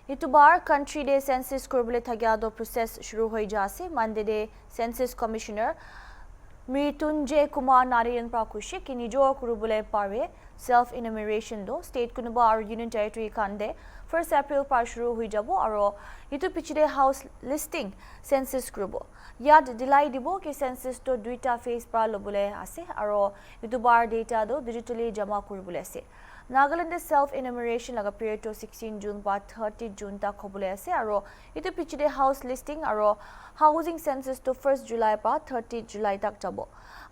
इतुबार country दे census कुरबले थग्या दो process शुरू हो जासे मंडे दे सेंसस कमिश्नर मृत्युंजय कुमार नारायण प्राकुशे कि निजो कुरबले पारे सेल्फ इनमरेशन दो स्टेट कुनुबा और यूनियन टेरिटरी कांदे 1 अप्रैल पर शुरू हुई जाबो और इतु पिछले हाउस लिस्टिंग सेंसस कुरबो याद दिलाई दिबो कि सेंसस तो दुईटा फेज पर लबले आसे और इतुबार डेटा दो डिजिटली जमा कुरबले आसे नागालैंड सेल्फ इनमरेशन लगा पीरियड तो 16 जून पर 30 जून तक होबले आसे और इतु पिछले हाउस लिस्टिंग और हाउसिंग सेंसस तो 1 जुलाई पर 30 जुलाई तक जाबो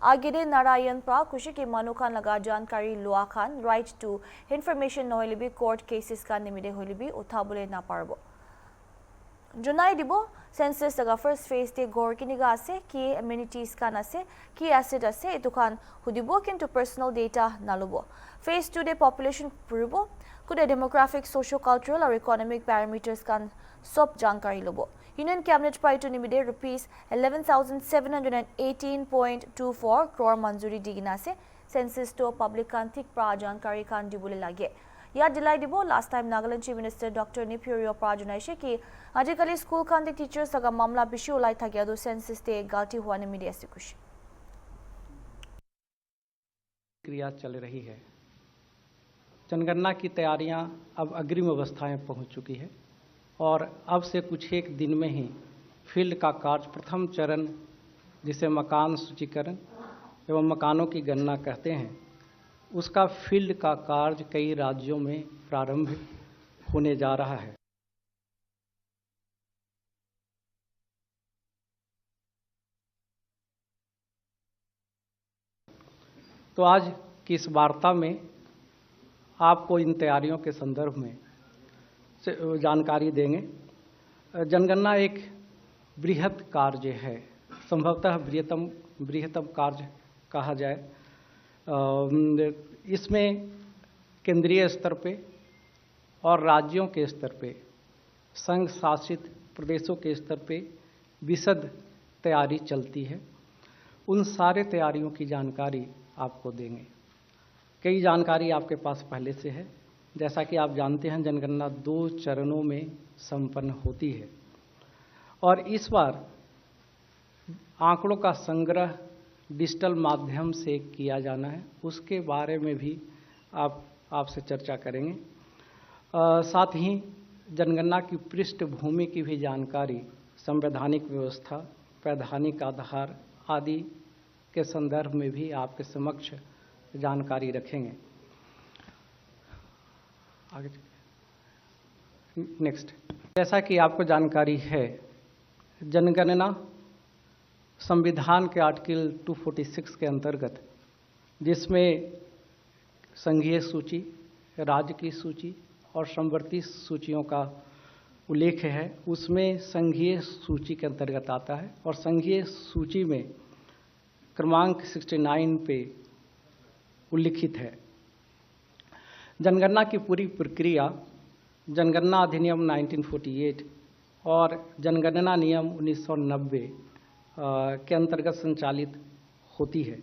आगे नारायण प्रा खुशी के मानुखान लगा जानकारी लुआ खान राइट टू इन्फॉर्मेशन नहले कोर्ट केसेस का निमिदे होले उठाबले ना पारबो जुनाई दिबो सेंसस लगा फर्स्ट फेज ते गोर किनिगा आसे कि एमिनिटीज कान आसे कि एसेट आसे इतुखान हुदिबो किंतु पर्सनल डेटा नालुबो फेज 2 दे पॉपुलेशन पुरबो कुदे डेमोग्राफिक सोशो कल्चरल और इकोनॉमिक पैरामीटर्स कान सब जानकारी लोबो यूनियन कैबिनेट पाइटो निमिदे रुपीस 11,718.24 करोड़ मंजूरी दिगिना से सेंसस तो पब्लिक कान थिक प्रा जानकारी कान दिबुले लागे या दिलाई दिबो last time Nagaland chief minister doctor Neiphiu Rio प्राजुनाइशे कि आजिकली स्कूल कान दे टीचर्स लगा मामला बिशु लाई थागिया दो सेंसस ते गलती हुआ निमिदे से कुछ क्रिया चल रही है। जनगणना की तैयारियां अब अग्रिम अवस्था में पहुंच चुकी है और अब से कुछ एक दिन में ही फील्ड का कार्य प्रथम चरण जिसे मकान सूचीकरण एवं मकानों की गणना कहते हैं उसका फील्ड का कार्य कई राज्यों में प्रारंभ होने जा रहा है। तो आज की इस वार्ता में आपको इन तैयारियों के संदर्भ में जानकारी देंगे। जनगणना एक बृहत कार्य है, संभवतः बृहत्तम कार्य कहा जाए। इसमें केंद्रीय स्तर पे और राज्यों के स्तर पे, संघ शासित प्रदेशों के स्तर पे विशद तैयारी चलती है। उन सारे तैयारियों की जानकारी आपको देंगे। कई जानकारी आपके पास पहले से है। जैसा कि आप जानते हैं जनगणना 2 चरणों में संपन्न होती है और इस बार आंकड़ों का संग्रह डिजिटल माध्यम से किया जाना है, उसके बारे में भी आपसे चर्चा करेंगे। साथ ही जनगणना की पृष्ठभूमि की भी जानकारी, संवैधानिक व्यवस्था, वैधानिक आधार आदि के संदर्भ में भी आपके समक्ष जानकारी रखेंगे। आगे नेक्स्ट, जैसा कि आपको जानकारी है जनगणना संविधान के आर्टिकल 246 के अंतर्गत, जिसमें संघीय सूची, राज्य की सूची और समवर्ती सूचियों का उल्लेख है, उसमें संघीय सूची के अंतर्गत आता है और संघीय सूची में क्रमांक 69 पे उल्लिखित है। जनगणना की पूरी प्रक्रिया जनगणना अधिनियम 1948 और जनगणना नियम 1990 के अंतर्गत संचालित होती है।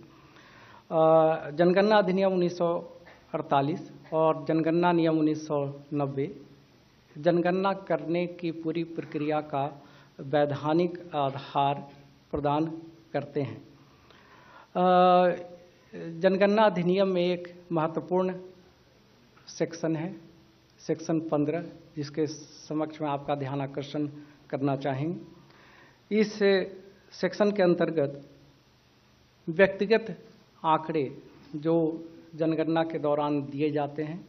जनगणना अधिनियम 1948 और जनगणना नियम 1990 जनगणना करने की पूरी प्रक्रिया का वैधानिक आधार प्रदान करते हैं। जनगणना अधिनियम में एक महत्वपूर्ण सेक्शन है, सेक्शन 15, जिसके समक्ष में आपका ध्यान आकर्षण करना चाहेंगे। इस सेक्शन के अंतर्गत व्यक्तिगत आंकड़े जो जनगणना के दौरान दिए जाते हैं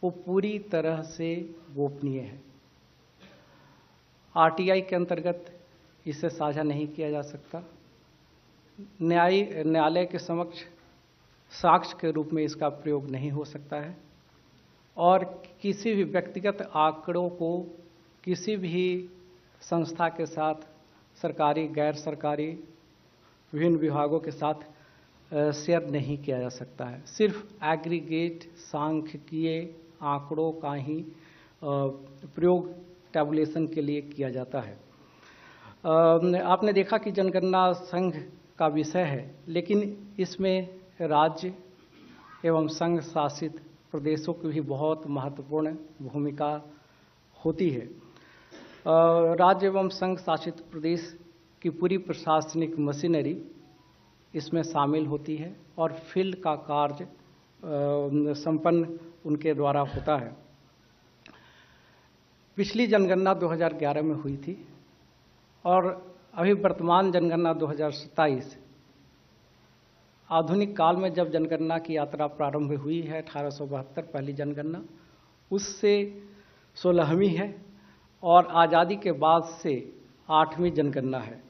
वो पूरी तरह से गोपनीय है। आरटीआई के अंतर्गत इसे साझा नहीं किया जा सकता। न्यायालय के समक्ष साक्ष्य के रूप में इसका प्रयोग नहीं हो सकता है और किसी भी व्यक्तिगत आंकड़ों को किसी भी संस्था के साथ, सरकारी, गैर सरकारी, विभिन्न विभागों के साथ शेयर नहीं किया जा सकता है। सिर्फ एग्रीगेट सांख्यिकीय आंकड़ों का ही प्रयोग टैबुलेशन के लिए किया जाता है। आपने देखा कि जनगणना संघ का विषय है, लेकिन इसमें राज्य एवं संघ शासित प्रदेशों की भी बहुत महत्वपूर्ण भूमिका होती है। राज्य एवं संघ शासित प्रदेश की पूरी प्रशासनिक मशीनरी इसमें शामिल होती है और फील्ड का कार्य संपन्न उनके द्वारा होता है। पिछली जनगणना 2011 में हुई थी और अभी वर्तमान जनगणना 2027 आधुनिक काल में जब जनगणना की यात्रा प्रारंभ हुई है 1872 पहली जनगणना, उससे 16वीं है और आज़ादी के बाद से 8वीं जनगणना है।